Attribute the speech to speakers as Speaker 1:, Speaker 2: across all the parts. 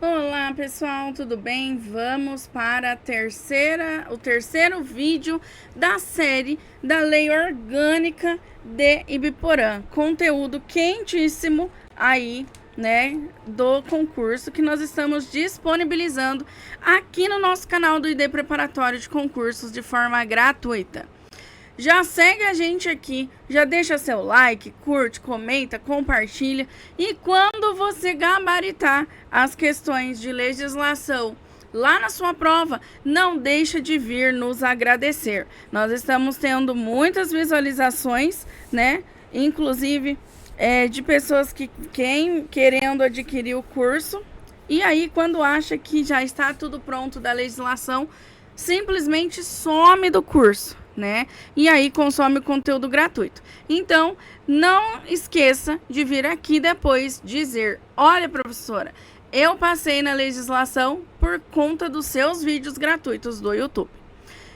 Speaker 1: Olá pessoal, tudo bem? Vamos para o terceiro vídeo da série da Lei Orgânica de Ibiporã. Conteúdo quentíssimo aí, né, do concurso que nós estamos disponibilizando aqui no nosso canal do ID Preparatório de Concursos de forma gratuita. Já segue a gente aqui, já deixa seu like, curte, comenta, compartilha. E quando você gabaritar as questões de legislação lá na sua prova, não deixa de vir nos agradecer. Nós estamos tendo muitas visualizações, né? Inclusive de pessoas que querendo adquirir o curso. E aí, quando acha que já está tudo pronto da legislação, simplesmente some do curso, né? E aí consome o conteúdo gratuito. Então, não esqueça de vir aqui depois dizer: olha, professora, eu passei na legislação por conta dos seus vídeos gratuitos do YouTube.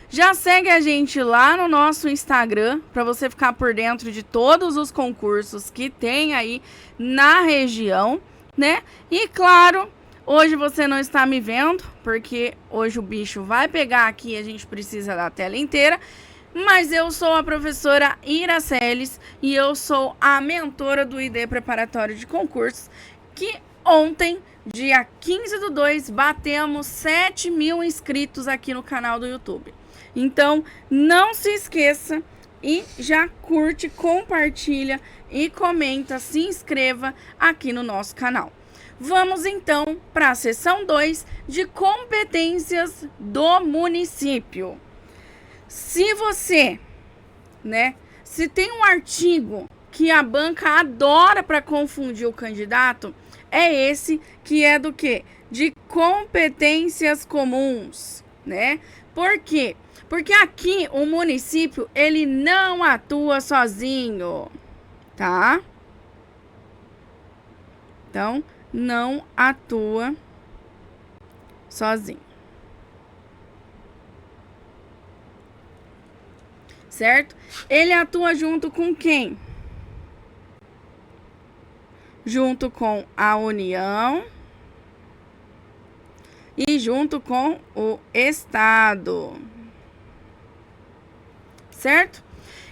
Speaker 1: Já segue a gente lá no nosso Instagram para você ficar por dentro de todos os concursos que tem aí na região, né? E claro, hoje você não está me vendo, porque hoje o bicho vai pegar aqui e a gente precisa da tela inteira. Mas eu sou a professora Iraceles e eu sou a mentora do ID Preparatório de Concursos, que ontem, dia 15/2, batemos 7.000 inscritos aqui no canal do YouTube. Então, não se esqueça e já curte, compartilha e comenta, se inscreva aqui no nosso canal. Vamos então para a seção 2 de competências do município. Se você, né, se tem um artigo que a banca adora para confundir o candidato, é esse que é do quê? De competências comuns, né? Por quê? Porque aqui o município, ele não atua sozinho, tá? Então, não atua sozinho. Certo? Ele atua junto com quem? Junto com a União e junto com o Estado. Certo?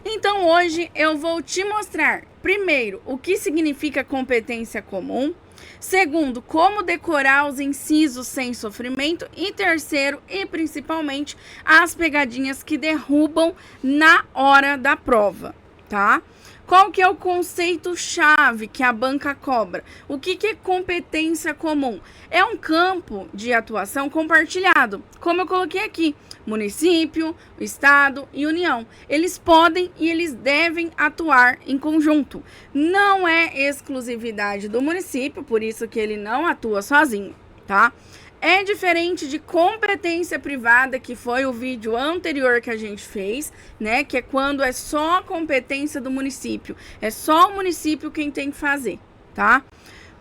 Speaker 1: Então, hoje eu vou te mostrar, primeiro, o que significa competência comum. Segundo, como decorar os incisos sem sofrimento. E terceiro, e principalmente, as pegadinhas que derrubam na hora da prova, tá? Qual que é o conceito-chave que a banca cobra? O que é competência comum? É um campo de atuação compartilhado, como eu coloquei aqui. Município, Estado e União. Eles podem e eles devem atuar em conjunto. Não é exclusividade do município, por isso que ele não atua sozinho, tá? É diferente de competência privada, que foi o vídeo anterior que a gente fez, né? Que é quando é só competência do município. É só o município quem tem que fazer, tá?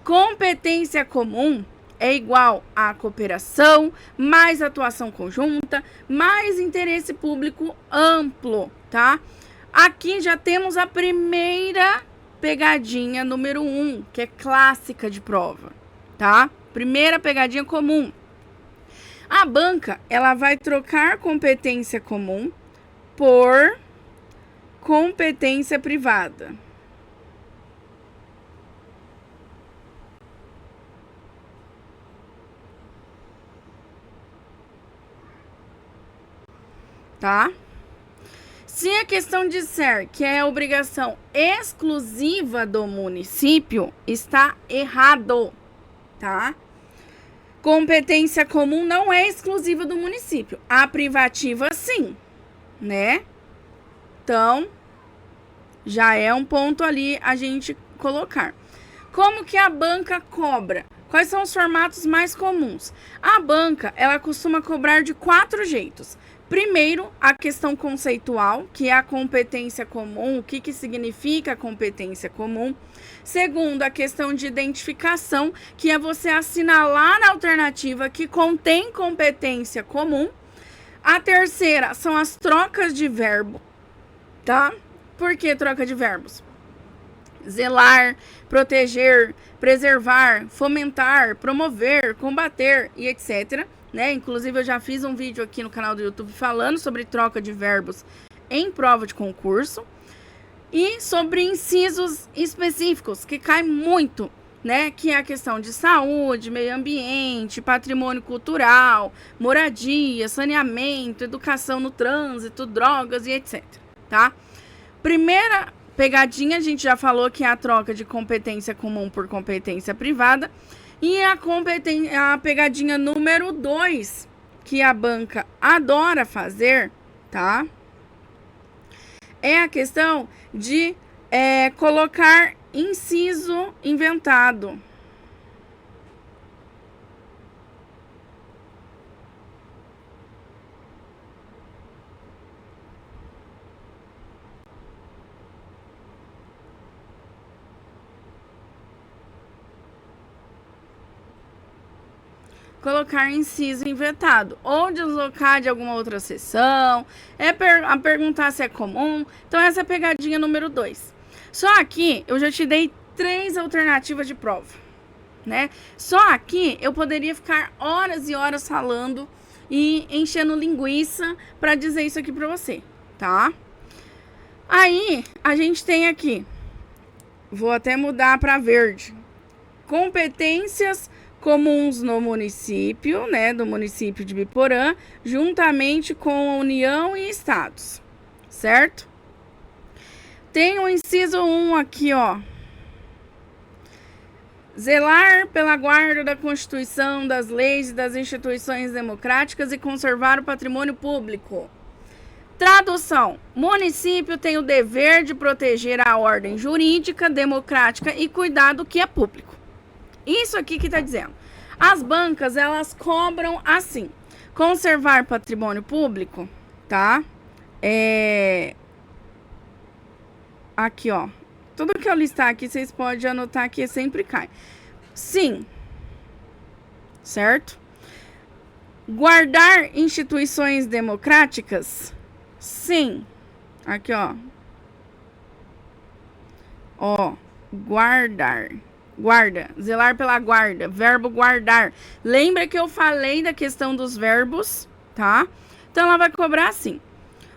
Speaker 1: Competência comum é igual a cooperação, mais atuação conjunta, mais interesse público amplo, tá? Aqui já temos a primeira pegadinha número 1, que é clássica de prova, tá? Primeira pegadinha comum. A banca, ela vai trocar competência comum por competência privada. Tá? Se a questão disser que é obrigação exclusiva do município, está errado, tá? Competência comum não é exclusiva do município. A privativa, sim, né? Então, já é um ponto ali a gente colocar. Como que a banca cobra? Quais são os formatos mais comuns? A banca, ela costuma cobrar de 4 jeitos. Primeiro, a questão conceitual, que é a competência comum, o que significa a competência comum. Segundo, a questão de identificação, que é você assinalar na alternativa que contém competência comum. A terceira são as trocas de verbo, tá? Por que troca de verbos? zelar, proteger, preservar, fomentar, promover, combater e etc. Né? Inclusive, eu já fiz um vídeo aqui no canal do YouTube falando sobre troca de verbos em prova de concurso. E sobre incisos específicos, que cai muito, né? Que é a questão de saúde, meio ambiente, patrimônio cultural, moradia, saneamento, educação no trânsito, drogas e etc. Tá? Primeira pegadinha, a gente já falou que é a troca de competência comum por competência privada. E a pegadinha número 2, que a banca adora fazer, tá? É a questão de colocar inciso inventado. Colocar inciso inventado, ou deslocar de alguma outra seção, a perguntar se é comum. Então, essa é a pegadinha número 2. Só aqui, eu já te dei 3 alternativas de prova, né? Só aqui, eu poderia ficar horas e horas falando e enchendo linguiça para dizer isso aqui para você, tá? Aí, a gente tem aqui, vou até mudar para verde, competências comuns no município, né, do município de Ibiporã, juntamente com a União e Estados, certo? Tem o inciso 1 aqui, ó. Zelar pela guarda da Constituição, das leis e das instituições democráticas e conservar o patrimônio público. Tradução: município tem o dever de proteger a ordem jurídica, democrática e cuidar do que é público. Isso aqui que tá dizendo. As bancas, elas cobram assim. Conservar patrimônio público, tá? Aqui, ó. Tudo que eu listar aqui, vocês podem anotar que sempre cai. Sim. Certo? Guardar instituições democráticas? Sim. Aqui, ó. Ó. Guardar. Guarda, zelar pela guarda, verbo guardar. Lembra que eu falei da questão dos verbos, tá? Então, ela vai cobrar assim.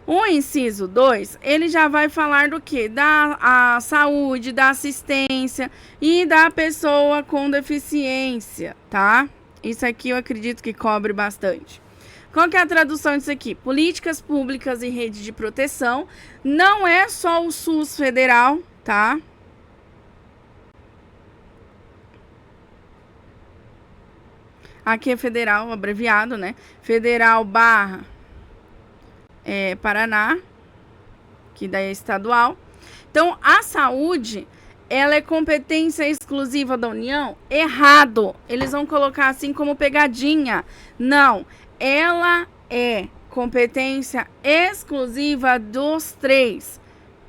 Speaker 1: O inciso 2, ele já vai falar do quê? Da saúde, da assistência e da pessoa com deficiência, tá? Isso aqui eu acredito que cobre bastante. Qual que é a tradução disso aqui? Políticas públicas e rede de proteção. Não é só o SUS federal, tá? Aqui é federal, abreviado, né? Federal barra Paraná, que daí é estadual. Então, a saúde, ela é competência exclusiva da União? Errado. Eles vão colocar assim como pegadinha. Não, ela é competência exclusiva dos 3,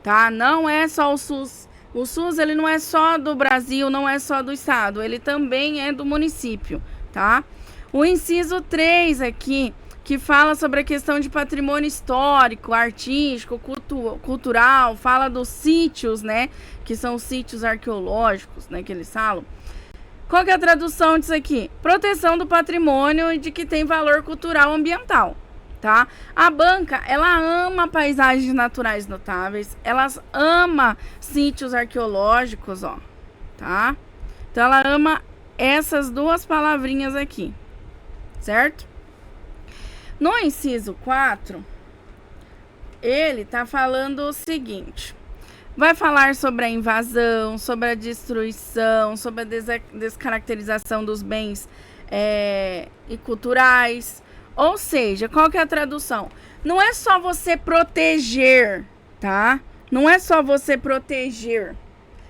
Speaker 1: tá? Não é só o SUS. O SUS, ele não é só do Brasil, não é só do estado, ele também é do município, tá? O inciso 3 aqui, que fala sobre a questão de patrimônio histórico, artístico, cultural, fala dos sítios, né? Que são os sítios arqueológicos, né? Que eles falam. Qual que é a tradução disso aqui? Proteção do patrimônio e de que tem valor cultural ambiental, tá? A banca, ela ama paisagens naturais notáveis, ela ama sítios arqueológicos, ó, tá? Então, ela ama essas 2 palavrinhas aqui, certo? No inciso 4, ele tá falando o seguinte: vai falar sobre a invasão, sobre a destruição, sobre a descaracterização dos bens e culturais. Ou seja, qual que é a tradução? Não é só você proteger, tá? Não é só você proteger.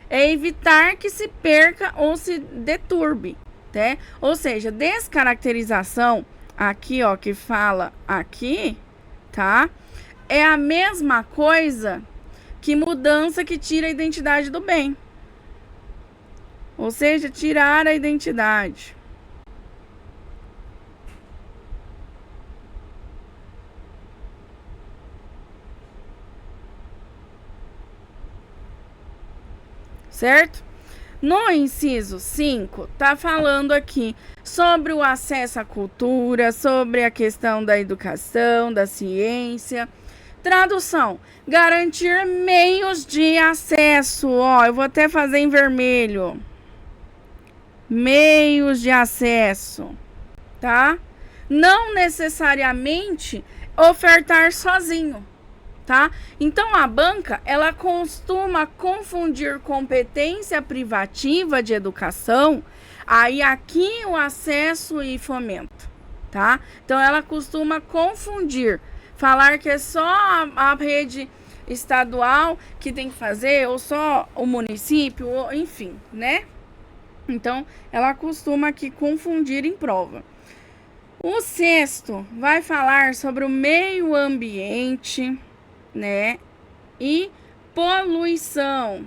Speaker 1: É evitar que se perca ou se deturbe, tá? Ou seja, descaracterização, aqui, ó, que fala aqui, tá? É a mesma coisa que mudança que tira a identidade do bem. Ou seja, tirar a identidade. certo? No inciso 5, tá falando aqui sobre o acesso à cultura, sobre a questão da educação, da ciência. Tradução: garantir meios de acesso. Ó, eu vou até fazer em vermelho. Meios de acesso, tá? Não necessariamente ofertar sozinho, tá? Então, a banca, ela costuma confundir competência privativa de educação, aí aqui o acesso e fomento, tá? Então, ela costuma confundir, falar que é só a rede estadual que tem que fazer, ou só o município, ou, enfim, né? Então, ela costuma aqui confundir em prova. O sexto vai falar sobre o meio ambiente, né, e poluição,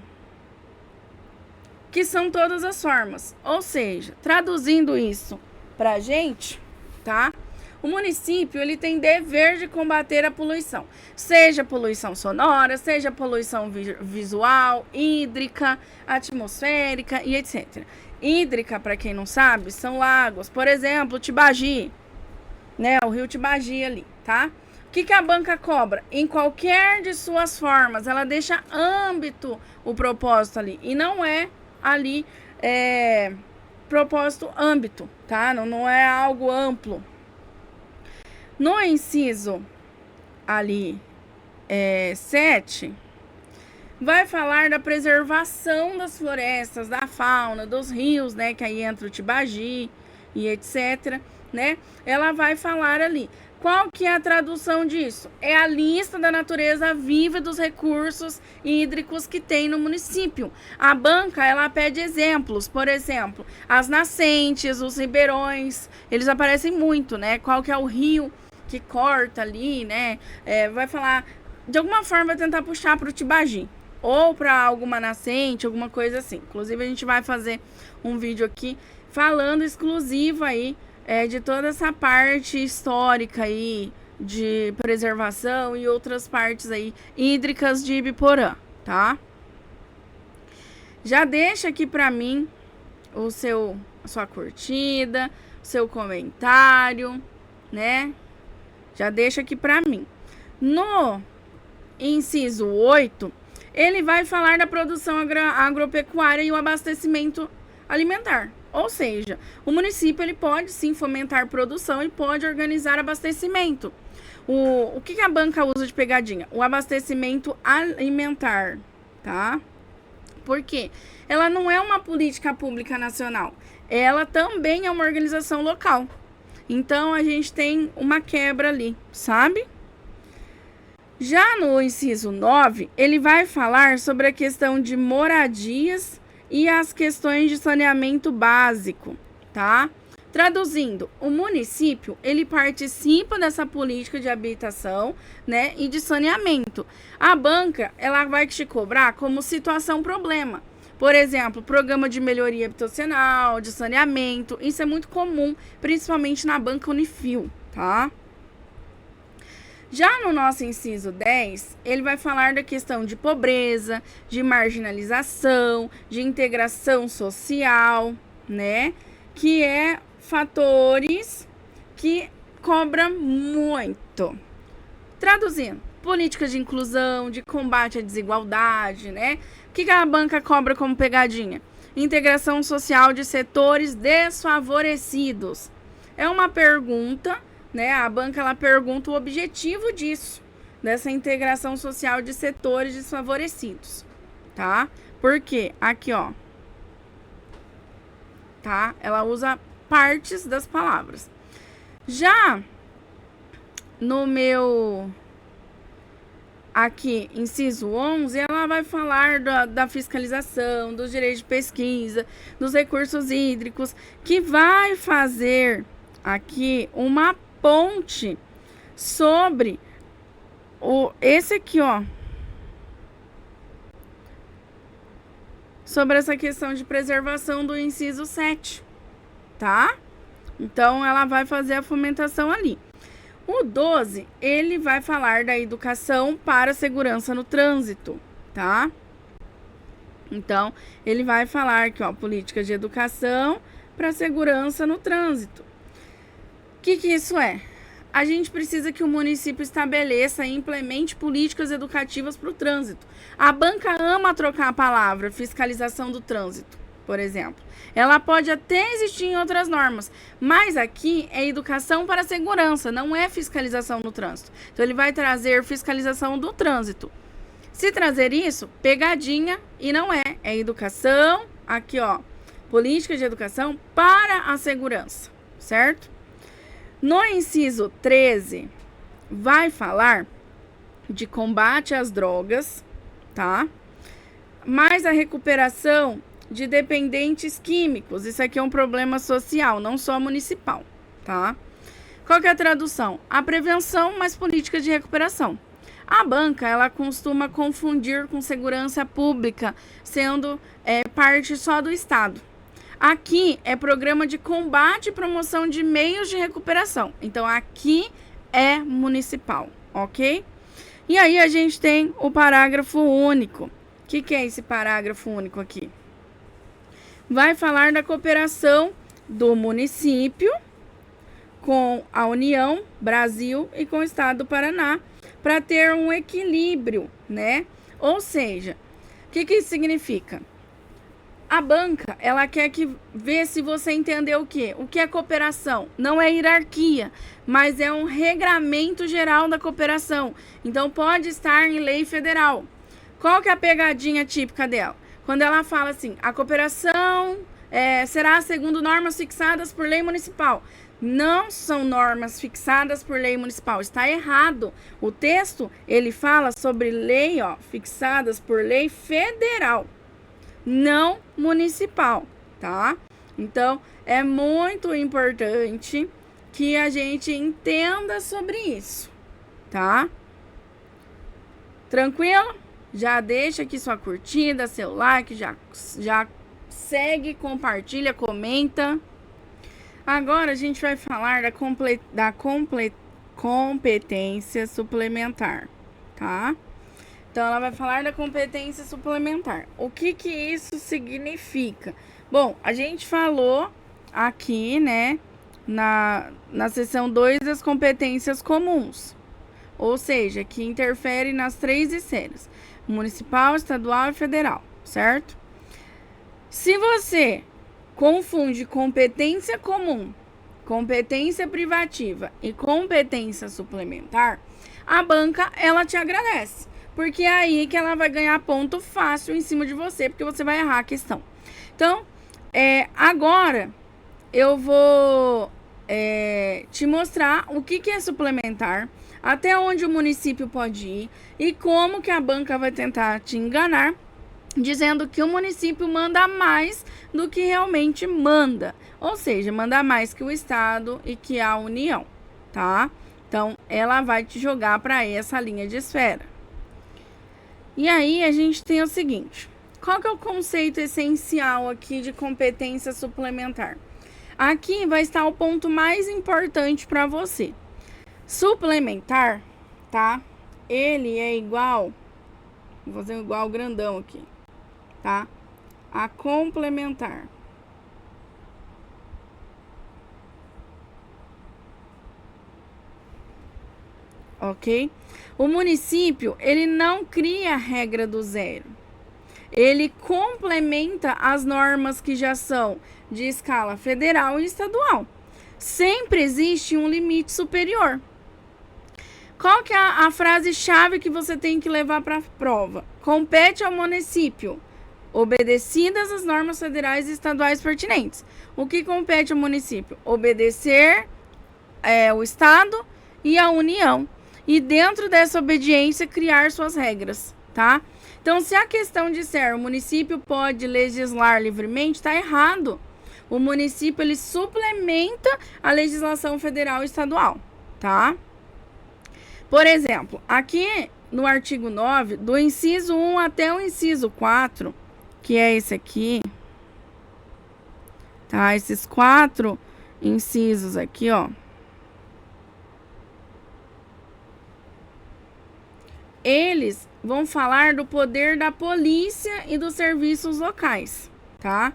Speaker 1: que são todas as formas. Ou seja, traduzindo isso pra gente, tá? O município, ele tem dever de combater a poluição, seja poluição sonora, seja poluição visual, hídrica, atmosférica e etc. Hídrica, para quem não sabe, são lagos, por exemplo, Tibagi, né, o rio Tibagi ali, tá? O que a banca cobra? Em qualquer de suas formas, ela deixa âmbito o propósito ali, e não é ali propósito âmbito, tá? Não é algo amplo. No inciso ali 7, vai falar da preservação das florestas, da fauna, dos rios, né? Que aí entra o Tibagi e etc, né? Ela vai falar ali. Qual que é a tradução disso? É a lista da natureza viva dos recursos hídricos que tem no município. A banca, ela pede exemplos, por exemplo, as nascentes, os ribeirões, eles aparecem muito, né? Qual que é o rio que corta ali, né? Vai falar, de alguma forma, vai tentar puxar para o Tibagi, ou para alguma nascente, alguma coisa assim. Inclusive, a gente vai fazer um vídeo aqui falando exclusivo aí de toda essa parte histórica aí de preservação e outras partes aí hídricas de Ibiporã, tá? Já deixa aqui para mim a sua curtida, o seu comentário, né? Já deixa aqui para mim. No inciso 8, ele vai falar da produção agropecuária e o abastecimento alimentar. Ou seja, o município ele pode sim fomentar produção e pode organizar abastecimento. O que a banca usa de pegadinha? O abastecimento alimentar, tá? Por quê? Ela não é uma política pública nacional. Ela também é uma organização local. Então, a gente tem uma quebra ali, sabe? Já no inciso 9, ele vai falar sobre a questão de moradias e as questões de saneamento básico, tá? Traduzindo, o município, ele participa dessa política de habitação, né, e de saneamento. A banca, ela vai te cobrar como situação-problema. Por exemplo, programa de melhoria habitacional, de saneamento, isso é muito comum, principalmente na banca Unifil, tá? Já no nosso inciso 10, ele vai falar da questão de pobreza, de marginalização, de integração social, né? Que é fatores que cobram muito. Traduzindo, políticas de inclusão, de combate à desigualdade, né? O que a banca cobra como pegadinha? Integração social de setores desfavorecidos. É uma pergunta, né? A banca, ela pergunta o objetivo disso, dessa integração social de setores desfavorecidos, tá? Porque aqui, ó, tá? Ela usa partes das palavras. Já no meu aqui, inciso 11, ela vai falar da fiscalização, dos direitos de pesquisa, dos recursos hídricos, que vai fazer aqui uma ponte sobre esse aqui, ó. Sobre essa questão de preservação do inciso 7, tá? Então, ela vai fazer a fomentação ali. O 12, ele vai falar da educação para a segurança no trânsito, tá? Então, ele vai falar que, ó, políticas de educação para segurança no trânsito. O que isso é? A gente precisa que o município estabeleça e implemente políticas educativas para o trânsito. A banca ama trocar a palavra fiscalização do trânsito, por exemplo. Ela pode até existir em outras normas, mas aqui é educação para a segurança, não é fiscalização no trânsito. Então, ele vai trazer fiscalização do trânsito. Se trazer isso, pegadinha, e não é. É educação, aqui ó, política de educação para a segurança, certo? No inciso 13, vai falar de combate às drogas, tá? Mais a recuperação de dependentes químicos. Isso aqui é um problema social, não só municipal, tá? Qual que é a tradução? A prevenção mais política de recuperação. A banca, ela costuma confundir com segurança pública, sendo parte só do Estado. Aqui é programa de combate e promoção de meios de recuperação. Então, aqui é municipal, ok? E aí, a gente tem o parágrafo único. O que é esse parágrafo único aqui? Vai falar da cooperação do município com a União, Brasil e com o Estado do Paraná, para ter um equilíbrio, né? Ou seja, o que isso significa? A banca, ela quer ver se você entendeu o quê? O que é cooperação? Não é hierarquia, mas é um regramento geral da cooperação. Então, pode estar em lei federal. Qual que é a pegadinha típica dela? Quando ela fala assim, a cooperação será segundo normas fixadas por lei municipal. Não são normas fixadas por lei municipal. Está errado. O texto, ele fala sobre lei, ó, fixadas por lei federal, não municipal, tá? Então, é muito importante que a gente entenda sobre isso, tá? Tranquilo? Já deixa aqui sua curtida, seu like, já segue, compartilha, comenta. Agora a gente vai falar da competência suplementar, tá? Então, ela vai falar da competência suplementar. O que isso significa? Bom, a gente falou aqui, né, na seção 2 das competências comuns. Ou seja, que interfere nas 3 esferas: municipal, estadual e federal, certo? Se você confunde competência comum, competência privativa e competência suplementar, a banca, ela te agradece, porque é aí que ela vai ganhar ponto fácil em cima de você, porque você vai errar a questão. Então, agora eu vou te mostrar o que é suplementar, até onde o município pode ir e como que a banca vai tentar te enganar, dizendo que o município manda mais do que realmente manda. Ou seja, manda mais que o Estado e que a União, tá? Então, ela vai te jogar para essa linha de esfera. E aí, a gente tem o seguinte. Qual que é o conceito essencial aqui de competência suplementar? Aqui vai estar o ponto mais importante para você. Suplementar, tá? Ele é igual... Vou fazer igual grandão aqui, tá? A complementar. Ok? O município, ele não cria a regra do zero. Ele complementa as normas que já são de escala federal e estadual. Sempre existe um limite superior. Qual que é a frase-chave que você tem que levar para a prova? Compete ao município, obedecidas as normas federais e estaduais pertinentes. O que compete ao município? Obedecer o Estado e a União. E dentro dessa obediência, criar suas regras, tá? Então, se a questão disser o município pode legislar livremente, está errado. O município, ele suplementa a legislação federal e estadual, tá? Por exemplo, aqui no artigo 9, do inciso 1 até o inciso 4, que é esse aqui, tá? Esses 4 incisos aqui, ó. Eles vão falar do poder da polícia e dos serviços locais, tá?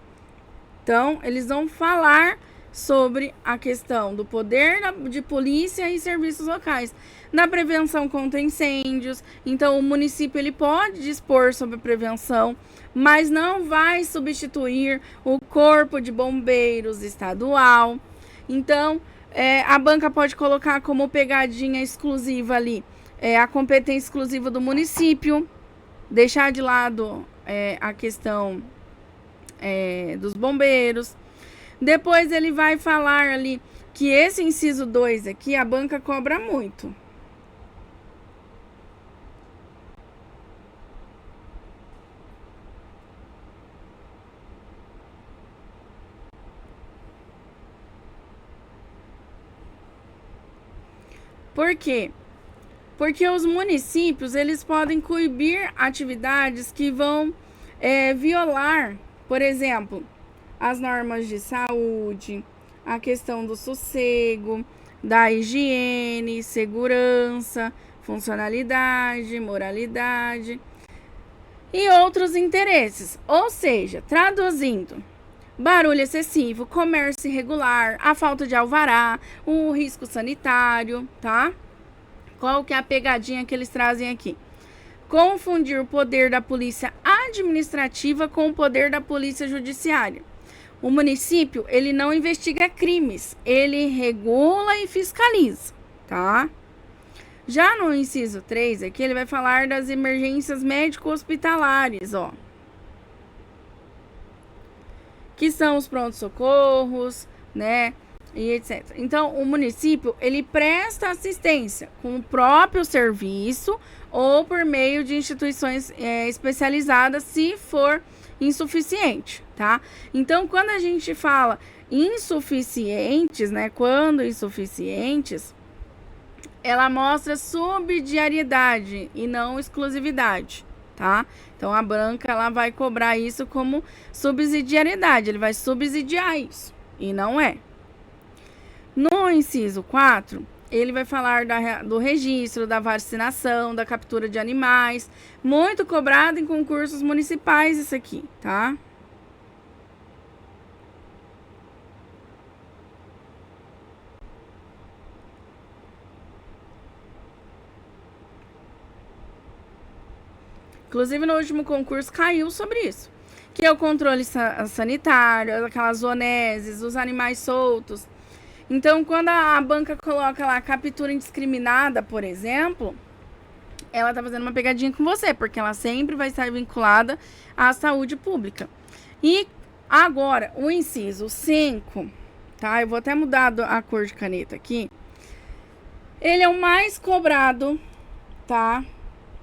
Speaker 1: Então, eles vão falar sobre a questão do poder de polícia e serviços locais, na prevenção contra incêndios. Então, o município ele pode dispor sobre prevenção, mas não vai substituir o corpo de bombeiros estadual. Então, a banca pode colocar como pegadinha exclusiva ali a competência exclusiva do município, deixar de lado a questão dos bombeiros. Depois ele vai falar ali que esse inciso 2 aqui, a banca cobra muito. Por quê? Porque os municípios, eles podem coibir atividades que vão violar, por exemplo, as normas de saúde, a questão do sossego, da higiene, segurança, funcionalidade, moralidade e outros interesses. Ou seja, traduzindo, barulho excessivo, comércio irregular, a falta de alvará, o risco sanitário, tá? Qual que é a pegadinha que eles trazem aqui? Confundir o poder da polícia administrativa com o poder da polícia judiciária. O município, ele não investiga crimes, ele regula e fiscaliza, tá? Já no inciso 3 aqui, ele vai falar das emergências médico-hospitalares, ó. Que são os prontos-socorros, né? E etc. Então, o município, ele presta assistência com o próprio serviço ou por meio de instituições especializadas, se for insuficiente, tá? Então, quando a gente fala insuficientes, né? Quando insuficientes, ela mostra subsidiariedade e não exclusividade, tá? Então, a banca, ela vai cobrar isso como subsidiariedade, ele vai subsidiar isso, e não é. No inciso 4, ele vai falar do registro, da vacinação, da captura de animais, muito cobrado em concursos municipais isso aqui, tá? Inclusive, no último concurso caiu sobre isso, que é o controle sanitário, aquelas zoonoses, os animais soltos. Então, quando a banca coloca lá captura indiscriminada, por exemplo, ela tá fazendo uma pegadinha com você, porque ela sempre vai estar vinculada à saúde pública. E agora, o inciso 5, tá? Eu vou até mudar a cor de caneta aqui. Ele é o mais cobrado, tá?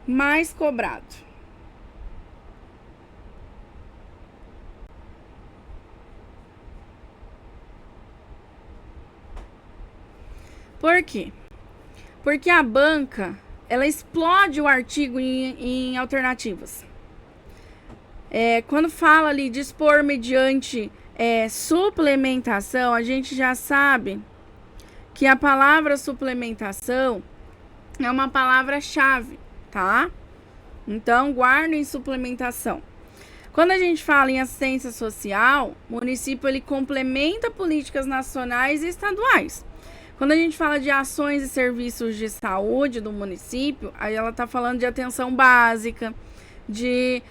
Speaker 1: Mais cobrado. Por quê? Porque a banca, ela explode o artigo em alternativas. Quando fala ali dispor mediante suplementação, a gente já sabe que a palavra suplementação é uma palavra-chave, tá? Então, guardem suplementação. Quando a gente fala em assistência social, o município ele complementa políticas nacionais e estaduais. Quando a gente fala de ações e serviços de saúde do município, aí ela está falando de atenção básica, de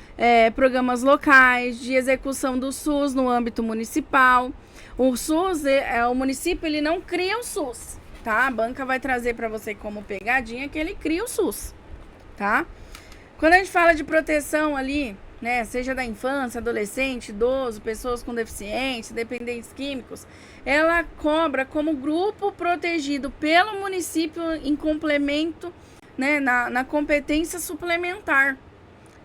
Speaker 1: programas locais, de execução do SUS no âmbito municipal. O SUS, o município, ele não cria o SUS, tá? A banca vai trazer para você como pegadinha que ele cria o SUS, tá? Quando a gente fala de proteção ali, né, seja da infância, adolescente, idoso, pessoas com deficiência, dependentes químicos, ela cobra como grupo protegido pelo município em complemento, né, na competência suplementar.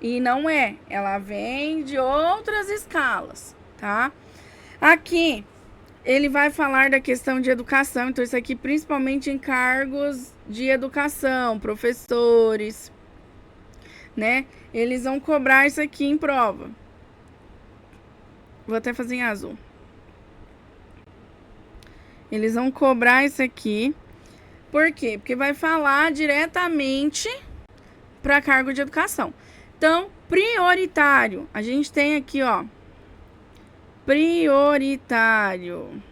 Speaker 1: E não ela vem de outras escalas, tá? Aqui, ele vai falar da questão de educação, então isso aqui principalmente em cargos de educação, professores, né? Eles vão cobrar isso aqui em prova. Vou até fazer em azul. Eles vão cobrar isso aqui. Por quê? Porque vai falar diretamente para cargo de educação. Então, prioritário. A gente tem aqui, ó, prioritário.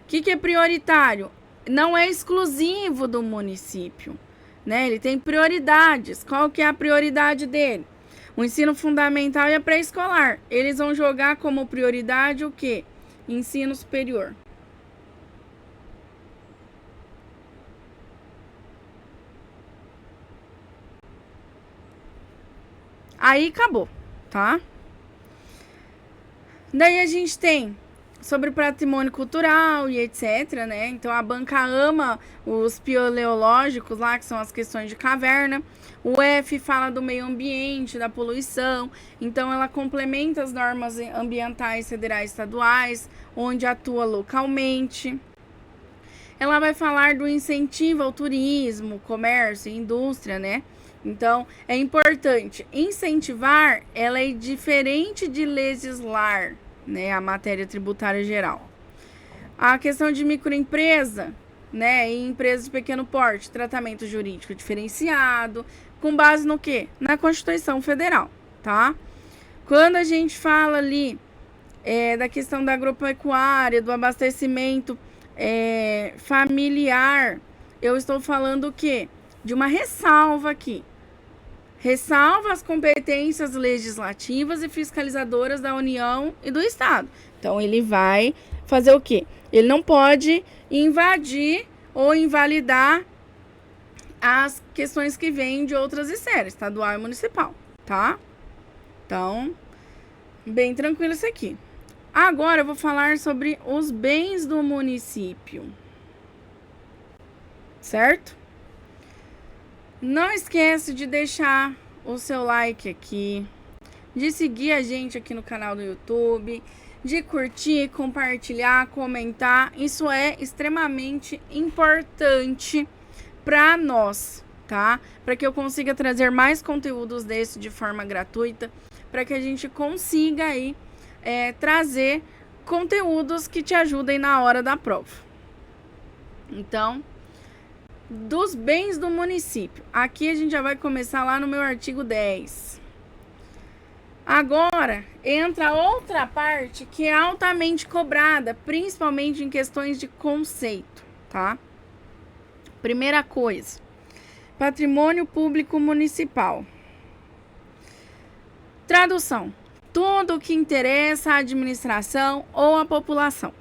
Speaker 1: O que é prioritário? Não é exclusivo do município, né? Ele tem prioridades. Qual que é a prioridade dele? O ensino fundamental e a pré-escolar. Eles vão jogar como prioridade o quê? Ensino superior. Aí acabou, tá? Daí a gente tem sobre patrimônio cultural e etc, né? Então a banca ama os paleológicos lá, que são as questões de caverna. O F fala do meio ambiente, da poluição. Então ela complementa as normas ambientais federais e estaduais, onde atua localmente. Ela vai falar do incentivo ao turismo, comércio e indústria, né? Então, é importante incentivar, ela é diferente de legislar, né, a matéria tributária geral. A questão de microempresa, né, e empresas de pequeno porte, tratamento jurídico diferenciado, com base no quê? Na Constituição Federal, tá? Quando a gente fala ali da questão da agropecuária, do abastecimento familiar, eu estou falando o quê? De uma ressalva aqui. Ressalva as competências legislativas e fiscalizadoras da União e do Estado. Então, ele vai fazer o quê? Ele não pode invadir ou invalidar as questões que vêm de outras esferas, estadual e municipal, tá? Então, bem tranquilo isso aqui. Agora eu vou falar sobre os bens do município. Certo? Não esquece de deixar o seu like aqui, de seguir a gente aqui no canal do YouTube, de curtir, compartilhar, comentar. Isso é extremamente importante para nós, tá? Para que eu consiga trazer mais conteúdos desse de forma gratuita, para que a gente consiga aí trazer conteúdos que te ajudem na hora da prova. Então, dos bens do município. Aqui a gente já vai começar lá no meu artigo 10. Agora, entra outra parte que é altamente cobrada, principalmente em questões de conceito, tá? Primeira coisa, patrimônio público municipal. Tradução: tudo o que interessa à administração ou à população.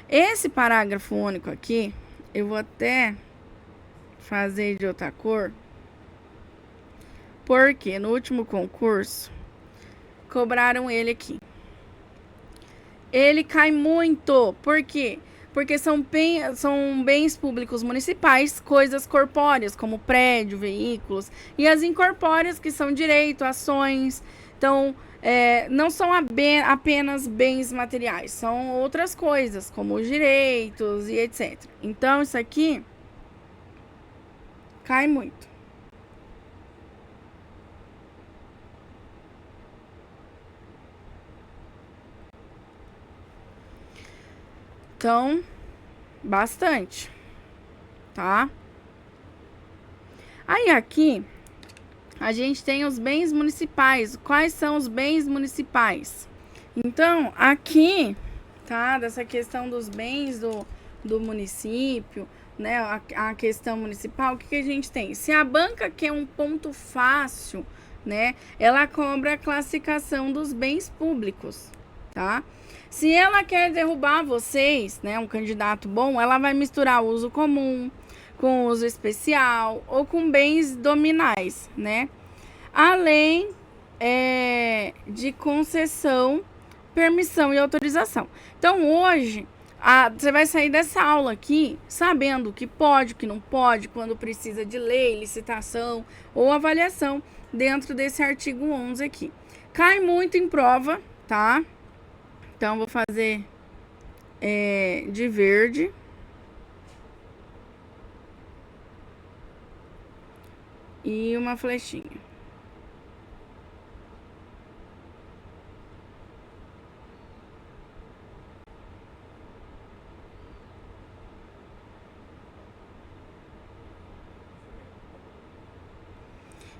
Speaker 1: Esse parágrafo único aqui, eu vou até fazer de outra cor, porque no último concurso cobraram ele aqui. Ele cai muito, por quê? Porque são bens públicos municipais, coisas corpóreas, como prédio, veículos, e as incorpóreas, que são direito, ações. Então, não são apenas bens materiais, são outras coisas, como os direitos e etc. Então, isso aqui cai muito. Então, bastante, tá? Aí aqui, a gente tem os bens municipais. Quais são os bens municipais? Então, aqui, tá? Dessa questão dos bens do município, né? A questão municipal, o que a gente tem? Se a banca quer um ponto fácil, né? Ela cobra a classificação dos bens públicos, tá? Se ela quer derrubar vocês, né? Um candidato bom, ela vai misturar o uso comum com uso especial ou com bens dominais, né? Além de concessão, permissão e autorização. Então, hoje, você vai sair dessa aula aqui sabendo o que pode, o que não pode, quando precisa de lei, licitação ou avaliação dentro desse artigo 11 aqui. Cai muito em prova, tá? Então, vou fazer de verde. E uma flechinha.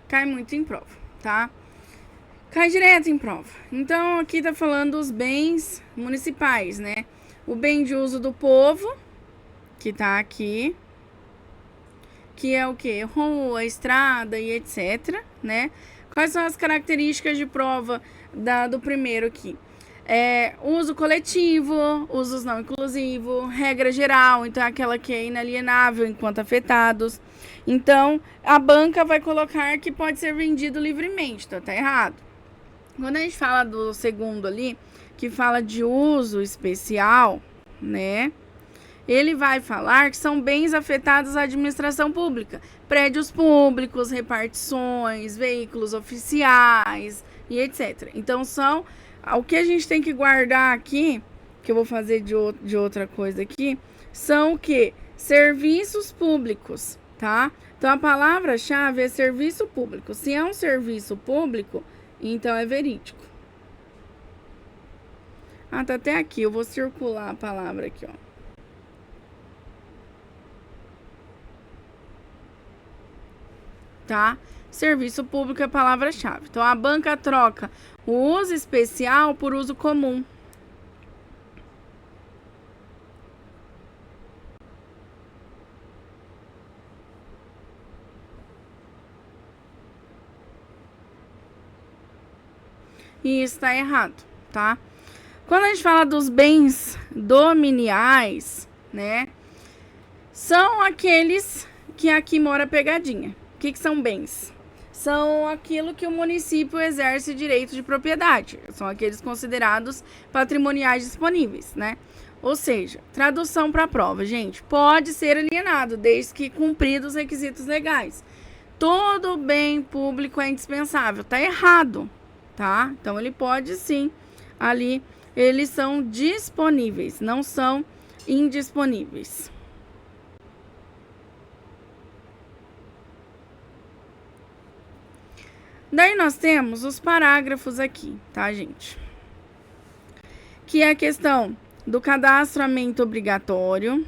Speaker 1: cai muito em prova, tá? Cai direto em prova. Então, aqui tá falando os bens municipais, né? O bem de uso do povo, que tá aqui, que é o quê? Rua, estrada e etc, né? Quais são as características de prova do primeiro aqui? Uso coletivo, usos não inclusivo, regra geral, então é aquela que é inalienável enquanto afetados. Então, a banca vai colocar que pode ser vendido livremente, então tá errado. Quando a gente fala do segundo ali, que fala de uso especial, né? Ele vai falar que são bens afetados à administração pública, prédios públicos, repartições, veículos oficiais e etc. Então, o que a gente tem que guardar aqui, que eu vou fazer de outra coisa aqui, são o quê? Serviços públicos, tá? Então, a palavra-chave é serviço público. Se é um serviço público, então é verídico. Tá até aqui. Eu vou circular a palavra aqui, ó. Tá? Serviço público é a palavra-chave. Então, a banca troca o uso especial por uso comum. E isso está errado, tá? Quando a gente fala dos bens dominiais, né? São aqueles que aqui mora a pegadinha. O que são bens? São aquilo que o município exerce direito de propriedade. São aqueles considerados patrimoniais disponíveis, né? Ou seja, tradução para a prova, gente, pode ser alienado desde que cumpridos os requisitos legais. Todo bem público é indispensável. Tá errado, tá? Então, ele pode sim, ali, eles são disponíveis, não são indisponíveis. Daí nós temos os parágrafos aqui, tá, gente? Que é a questão do cadastramento obrigatório,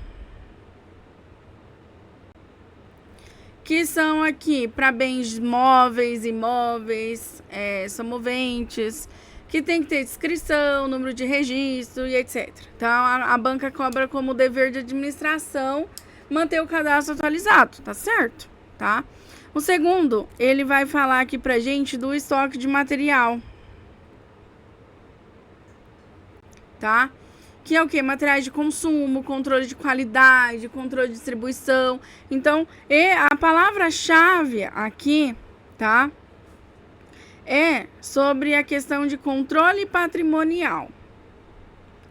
Speaker 1: que são aqui para bens móveis, imóveis, somoventes, que tem que ter descrição, número de registro e etc. Então, a banca cobra como dever de administração manter o cadastro atualizado, tá certo? Tá? O segundo, ele vai falar aqui pra gente do estoque de material. Tá? Que é o quê? Materiais de consumo, controle de qualidade, controle de distribuição. Então, a palavra-chave aqui, tá? É sobre a questão de controle patrimonial.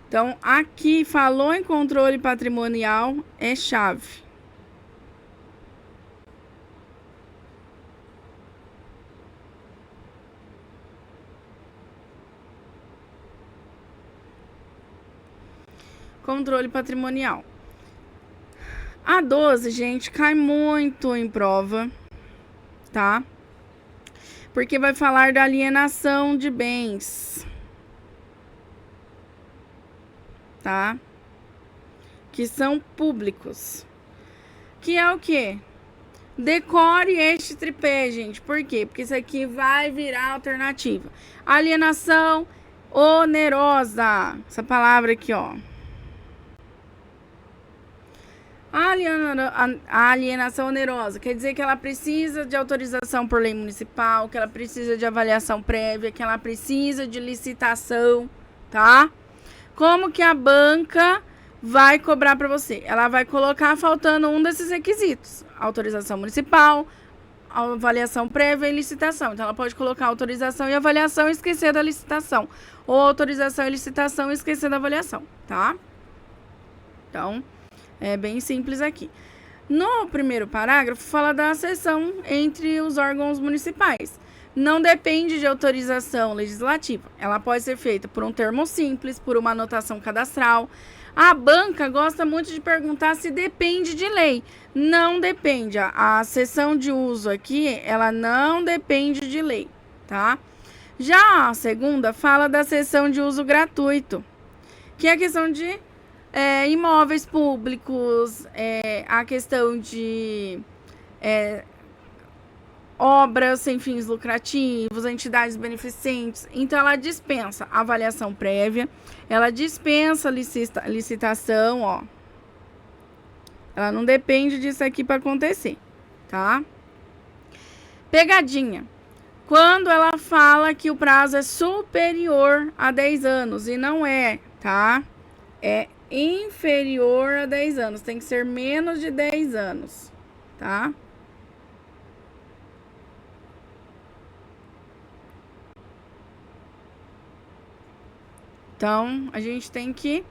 Speaker 1: Então, aqui falou em controle patrimonial, é chave. Controle patrimonial. A 12, gente, cai muito em prova, tá? Porque vai falar da alienação de bens, tá? Que são públicos. Que é o quê? Decore este tripé, gente. Por quê? Porque isso aqui vai virar alternativa. Alienação onerosa. Essa palavra aqui, ó. A alienação onerosa quer dizer que ela precisa de autorização por lei municipal, que ela precisa de avaliação prévia, que ela precisa de licitação, tá? Como que a banca vai cobrar para você? Ela vai colocar faltando um desses requisitos: autorização municipal, avaliação prévia e licitação. Então, ela pode colocar autorização e avaliação e esquecer da licitação, ou autorização e licitação e esquecer da avaliação, tá? Então, é bem simples aqui. No primeiro parágrafo, fala da cessão entre os órgãos municipais. Não depende de autorização legislativa. Ela pode ser feita por um termo simples, por uma anotação cadastral. A banca gosta muito de perguntar se depende de lei. Não depende. A cessão de uso aqui, ela não depende de lei, tá? Já a segunda fala da cessão de uso gratuito, que é a questão de imóveis públicos, a questão de obras sem fins lucrativos, entidades beneficentes. Então, ela dispensa avaliação prévia, ela dispensa licitação, ó. Ela não depende disso aqui para acontecer, tá? Pegadinha. Quando ela fala que o prazo é superior a 10 anos, e não é, tá? É inferior a 10 anos, tem que ser menos de 10 anos, tá? Então, a gente tem que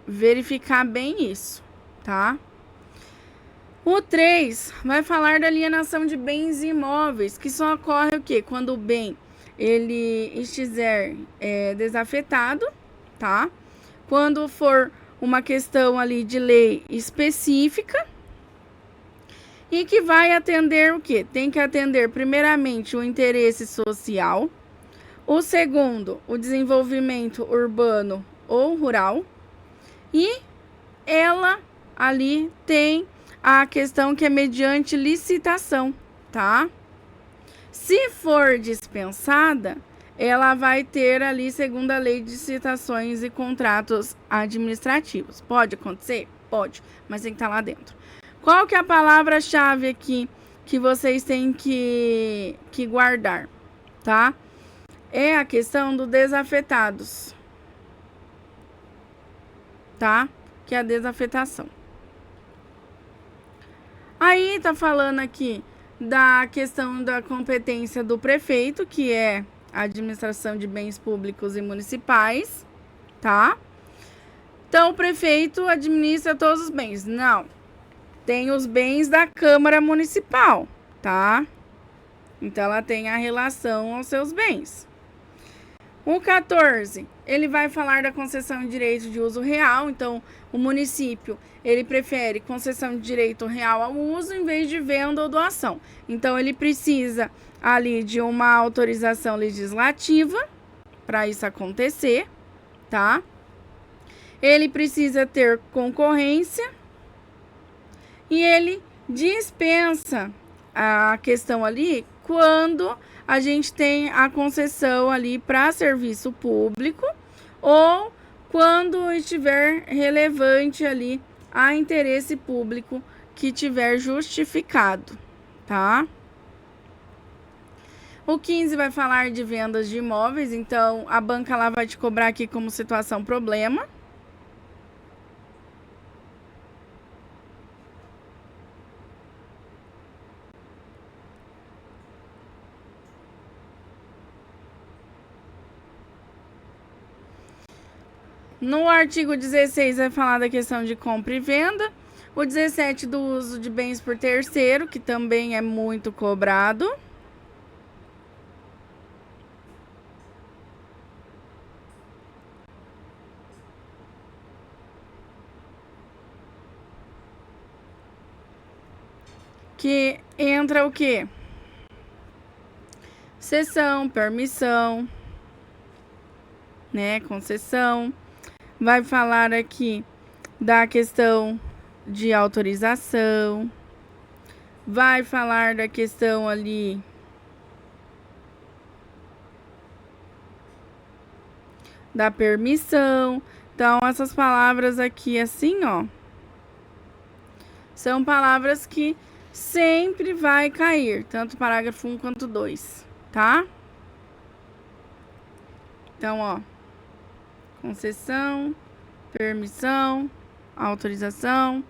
Speaker 1: verificar bem isso, tá? O 3 vai falar da alienação de bens imóveis, que só ocorre o quê? Quando o bem ele estiver desafetado, tá? Quando for uma questão ali de lei específica e que vai atender o quê? Tem que atender primeiramente o interesse social, o segundo, o desenvolvimento urbano ou rural, e ela ali tem a questão que é mediante licitação, tá? Se for dispensada, ela vai ter ali segundo a lei de licitações e contratos administrativos. Pode acontecer? Pode, mas tem que estar lá dentro. Qual que é a palavra-chave aqui que vocês têm que guardar, tá? É a questão do desafetados, tá? Que é a desafetação. Aí tá falando aqui da questão da competência do prefeito, que é a administração de bens públicos e municipais, tá? Então, o prefeito administra todos os bens. Não. Tem os bens da Câmara Municipal, tá? Então, ela tem a relação aos seus bens. O 14, ele vai falar da concessão de direito de uso real. Então, o município, ele prefere concessão de direito real ao uso em vez de venda ou doação. Então, ele precisa ali de uma autorização legislativa para isso acontecer, tá? Ele precisa ter concorrência e ele dispensa a questão ali quando a gente tem a concessão ali para serviço público ou quando estiver relevante ali a interesse público que tiver justificado, tá? O 15 vai falar de vendas de imóveis, então a banca lá vai te cobrar aqui como situação problema. No artigo 16 vai falar da questão de compra e venda. O 17 do uso de bens por terceiro, que também é muito cobrado. Que entra o quê? Cessão, permissão, né? Concessão. Vai falar aqui da questão de autorização. Vai falar da questão ali da permissão. Então, essas palavras aqui, assim, ó, são palavras que sempre vai cair, tanto parágrafo 1 quanto 2, tá? Então, ó, concessão, permissão, autorização,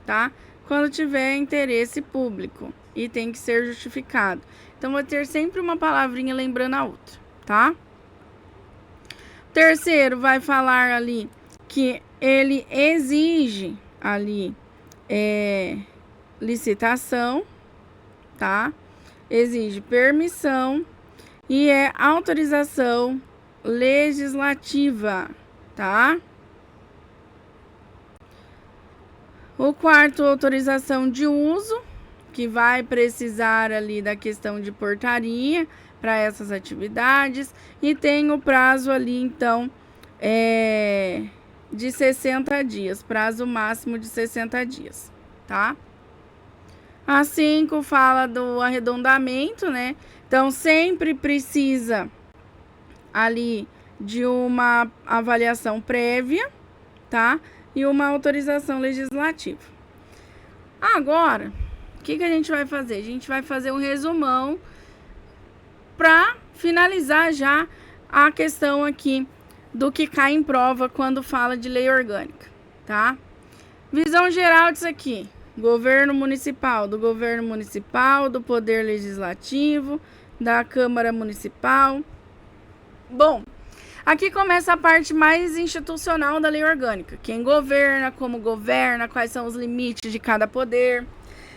Speaker 1: tá? Quando tiver interesse público e tem que ser justificado. Então, vai ter sempre uma palavrinha lembrando a outra, tá? Terceiro, vai falar ali que ele exige ali licitação, tá? Exige permissão e autorização legislativa, tá? O quarto, autorização de uso, que vai precisar ali da questão de portaria para essas atividades e tem o prazo ali, então, de 60 dias, prazo máximo de 60 dias, tá? A 5 fala do arredondamento, né? Então, sempre precisa ali de uma avaliação prévia, tá? E uma autorização legislativa. Agora, o que a gente vai fazer? A gente vai fazer um resumão para finalizar já a questão aqui do que cai em prova quando fala de lei orgânica, tá? Visão geral disso aqui. Governo municipal, do Poder Legislativo, da Câmara Municipal. Bom, aqui começa a parte mais institucional da lei orgânica. Quem governa, como governa, quais são os limites de cada poder.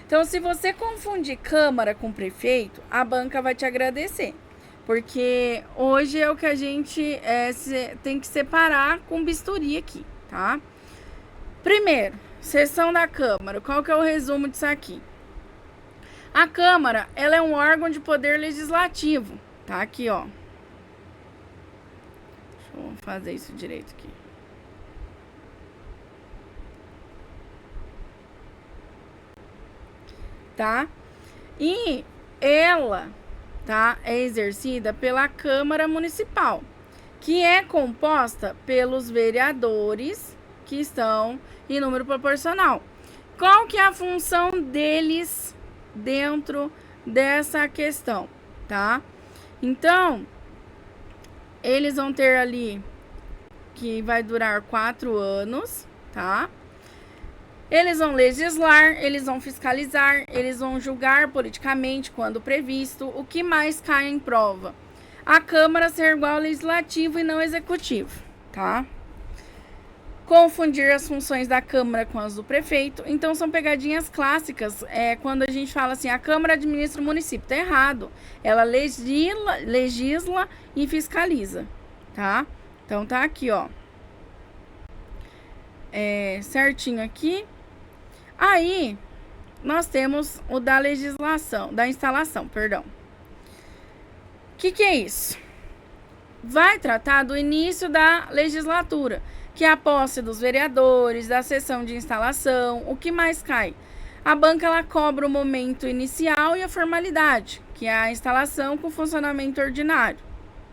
Speaker 1: Então, se você confundir Câmara com prefeito, a banca vai te agradecer. Porque hoje é o que a gente tem que separar com bisturi aqui, tá? Primeiro, sessão da Câmara. Qual que é o resumo disso aqui? A Câmara, ela é um órgão de poder legislativo. Tá aqui, ó. Deixa eu fazer isso direito aqui. Tá? E ela, tá, é exercida pela Câmara Municipal, que é composta pelos vereadores que estão em número proporcional. Qual que é a função deles dentro dessa questão, tá? Então, eles vão ter ali, que vai durar 4 anos, tá? Eles vão legislar, eles vão fiscalizar, eles vão julgar politicamente quando previsto. O que mais cai em prova? A Câmara ser igual ao Legislativo e não Executivo, tá? Confundir as funções da Câmara com as do prefeito. Então, são pegadinhas clássicas. Quando a gente fala assim, a Câmara administra o município. Tá errado. Ela legisla e fiscaliza, tá? Então, tá aqui, ó. Certinho aqui. Aí, nós temos o da legislação, da instalação, perdão. O que é isso? Vai tratar do início da legislatura, que é a posse dos vereadores, da sessão de instalação. O que mais cai? A banca, ela cobra o momento inicial e a formalidade, que é a instalação com funcionamento ordinário,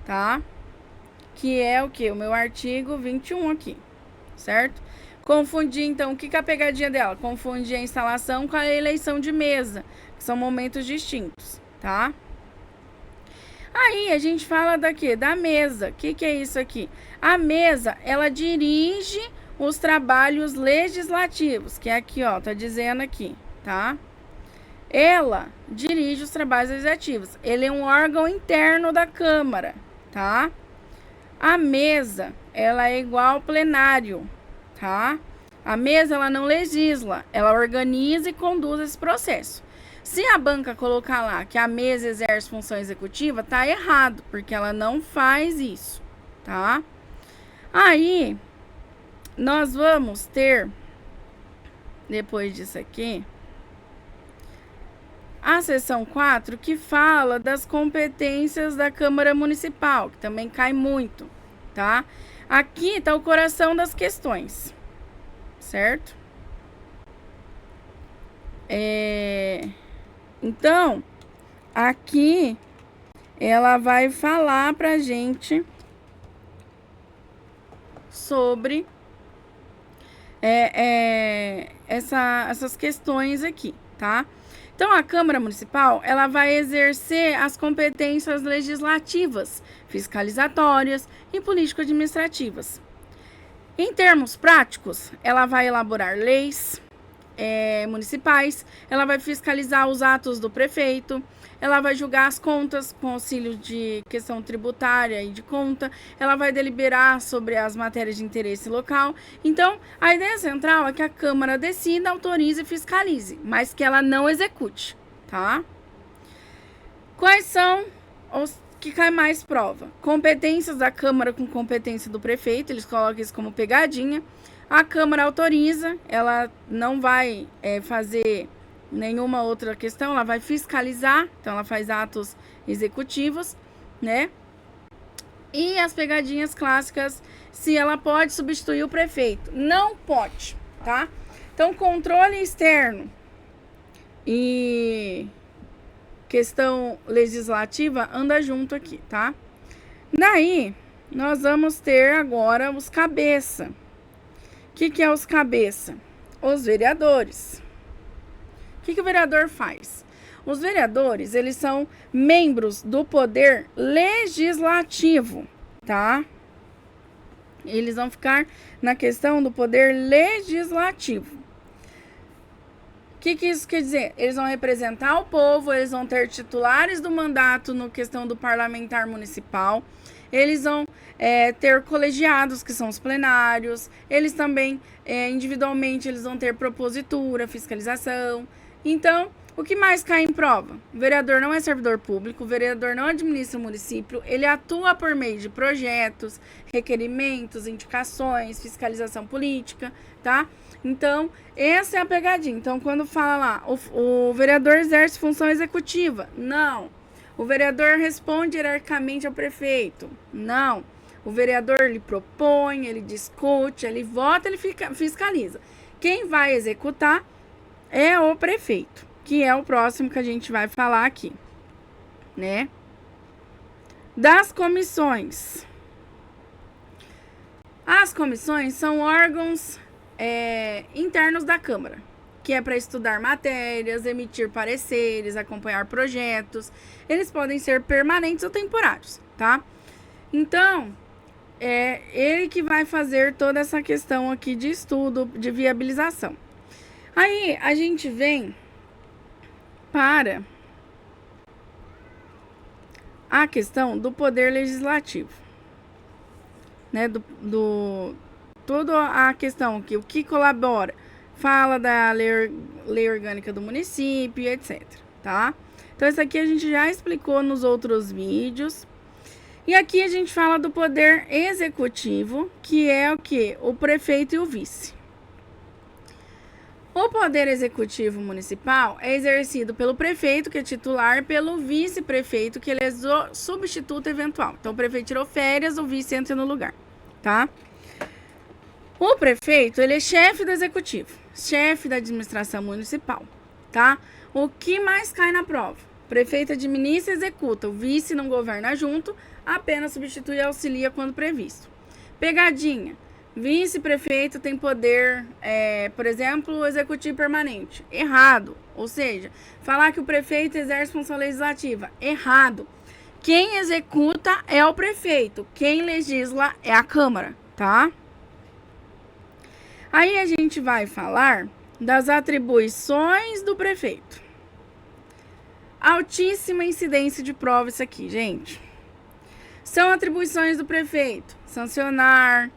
Speaker 1: tá? Que é o que? O meu artigo 21 aqui, certo? Confundir, então, o que é a pegadinha dela? Confundir a instalação com a eleição de mesa, que são momentos distintos, tá? Aí, a gente fala da quê? Da mesa. O que é isso aqui? A mesa, ela dirige os trabalhos legislativos, que é aqui, ó, tá dizendo aqui, tá? Ela dirige os trabalhos legislativos. Ele é um órgão interno da Câmara, tá? A mesa, ela é igual ao plenário, tá? A mesa, ela não legisla, ela organiza e conduz esse processo. Se a banca colocar lá que a mesa exerce função executiva, tá errado, porque ela não faz isso, tá? Aí, nós vamos ter, depois disso aqui, a seção 4, que fala das competências da Câmara Municipal, que também cai muito, tá? Aqui tá o coração das questões, certo? Então, aqui ela vai falar pra gente sobre essas questões aqui, tá? Então, a Câmara Municipal, ela vai exercer as competências legislativas, fiscalizatórias e político-administrativas. Em termos práticos, ela vai elaborar leis municipais, ela vai fiscalizar os atos do prefeito, ela vai julgar as contas com auxílio de questão tributária e de conta, ela vai deliberar sobre as matérias de interesse local. Então, a ideia central é que a Câmara decida, autorize e fiscalize, mas que ela não execute, tá? Quais são os que cai mais prova? Competências da Câmara com competência do prefeito, eles colocam isso como pegadinha. A Câmara autoriza, ela não vai fazer nenhuma outra questão, ela vai fiscalizar, então ela faz atos executivos, né? E as pegadinhas clássicas, se ela pode substituir o prefeito. Não pode, tá? Então, controle externo e questão legislativa anda junto aqui, tá? Daí, nós vamos ter agora os cabeça. O que é os cabeça? Os vereadores. O que o vereador faz? Os vereadores, eles são membros do poder legislativo, tá? Eles vão ficar na questão do poder legislativo. O que isso quer dizer? Eles vão representar o povo, eles vão ter titulares do mandato no questão do parlamentar municipal, eles vão ter colegiados, que são os plenários, eles também, individualmente, eles vão ter propositura, fiscalização. Então, o que mais cai em prova? O vereador não é servidor público, o vereador não administra o município, ele atua por meio de projetos, requerimentos, indicações, fiscalização política, tá? Então, essa é a pegadinha. Então, quando fala lá, o vereador exerce função executiva. Não. O vereador responde hierarquicamente ao prefeito. Não. O vereador, ele propõe, ele discute, ele vota, ele fiscaliza. Quem vai executar é o prefeito, que é o próximo que a gente vai falar aqui, né? Das comissões. As comissões são órgãos internos da Câmara, que é para estudar matérias, emitir pareceres, acompanhar projetos. Eles podem ser permanentes ou temporários, tá? Então, é ele que vai fazer toda essa questão aqui de estudo, de viabilização. Aí, a gente vem para a questão do poder legislativo, né? Toda a questão que o que colabora, fala da lei orgânica do município, etc, tá? Então, isso aqui a gente já explicou nos outros vídeos. E aqui a gente fala do poder executivo, que é o quê? O prefeito e o vice. O poder executivo municipal é exercido pelo prefeito, que é titular, pelo vice-prefeito, que ele é substituto eventual. Então, o prefeito tirou férias, o vice entra no lugar, tá? O prefeito, ele é chefe do executivo, chefe da administração municipal, tá? O que mais cai na prova? O prefeito administra e executa, o vice não governa junto, apenas substitui e auxilia quando previsto. Pegadinha. Vice-prefeito tem poder, por exemplo, executivo permanente. Errado. Ou seja, falar que o prefeito exerce função legislativa. Errado. Quem executa é o prefeito. Quem legisla é a Câmara, tá? Aí a gente vai falar das atribuições do prefeito. Altíssima incidência de prova isso aqui, gente. São atribuições do prefeito: sancionar,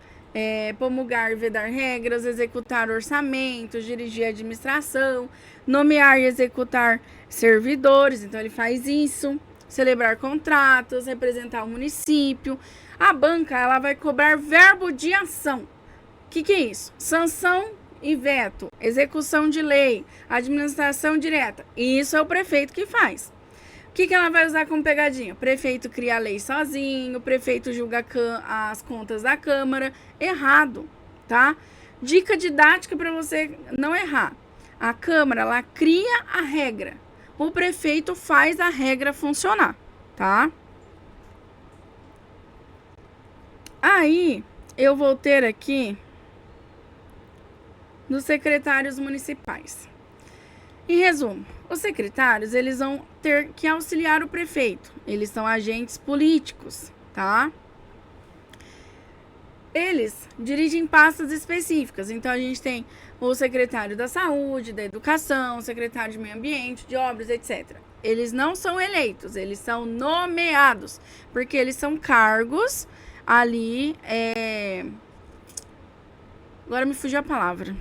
Speaker 1: promulgar e vedar regras, executar orçamentos, dirigir a administração, nomear e executar servidores, então ele faz isso, celebrar contratos, representar o município. A banca, ela vai cobrar verbo de ação. O que é isso? Sanção e veto, execução de lei, administração direta. Isso é o prefeito que faz. O que ela vai usar como pegadinha? O prefeito cria a lei sozinho, o prefeito julga as contas da Câmara. Errado, tá? Dica didática para você não errar. A Câmara, ela cria a regra. O prefeito faz a regra funcionar, tá? Aí, eu vou ter aqui dos secretários municipais. Em resumo, os secretários, eles vão ter que auxiliar o prefeito. Eles são agentes políticos, tá? Eles dirigem pastas específicas. Então, a gente tem o secretário da saúde, da educação, o secretário de meio ambiente, de obras, etc. Eles não são eleitos, eles são nomeados, porque eles são cargos ali, agora me fugiu a palavra.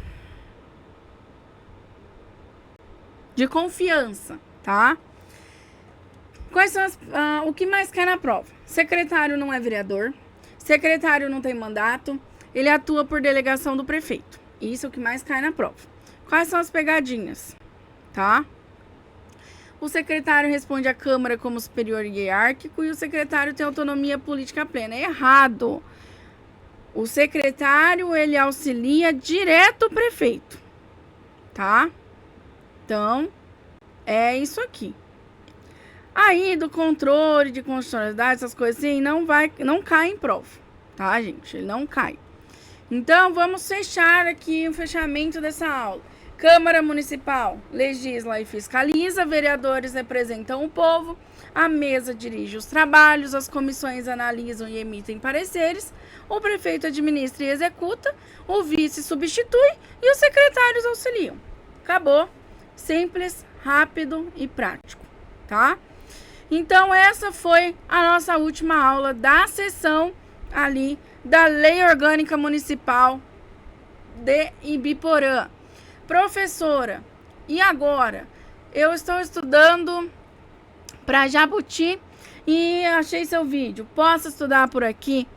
Speaker 1: De confiança, tá? Quais são o que mais cai na prova? Secretário não é vereador, secretário não tem mandato, ele atua por delegação do prefeito. Isso é o que mais cai na prova. Quais são as pegadinhas, tá? O secretário responde à Câmara como superior hierárquico e o secretário tem autonomia política plena. É errado. O secretário, ele auxilia direto o prefeito, tá? Então, É isso aqui. Aí, do controle de constitucionalidade, essas coisas assim, não cai em prova, tá, gente? Ele não cai. Então, vamos fechar aqui o fechamento dessa aula. Câmara Municipal legisla e fiscaliza, vereadores representam o povo, a mesa dirige os trabalhos, as comissões analisam e emitem pareceres, o prefeito administra e executa, o vice substitui e os secretários auxiliam. Acabou. Simples, rápido e prático, tá? Então, essa foi a nossa última aula da sessão ali da Lei Orgânica Municipal de Ibiporã. Professora, e agora? Eu estou estudando para Jabuti e achei seu vídeo. Posso estudar por aqui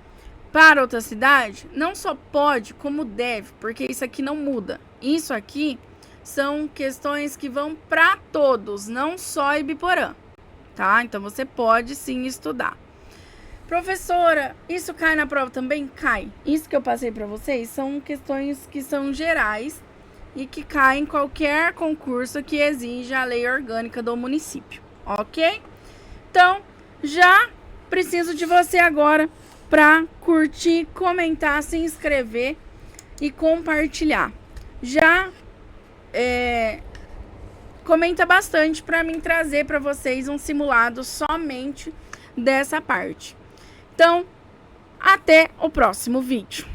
Speaker 1: para outra cidade? Não só pode, como deve, porque isso aqui não muda. Isso aqui são questões que vão para todos, não só Ibiporã, tá? Então, você pode sim estudar. Professora, isso cai na prova também? Cai. Isso que eu passei para vocês são questões que são gerais e que caem em qualquer concurso que exija a lei orgânica do município, ok? Então, já preciso de você agora para curtir, comentar, se inscrever e compartilhar. Já comenta bastante para mim trazer para vocês um simulado somente dessa parte. Então, até o próximo vídeo.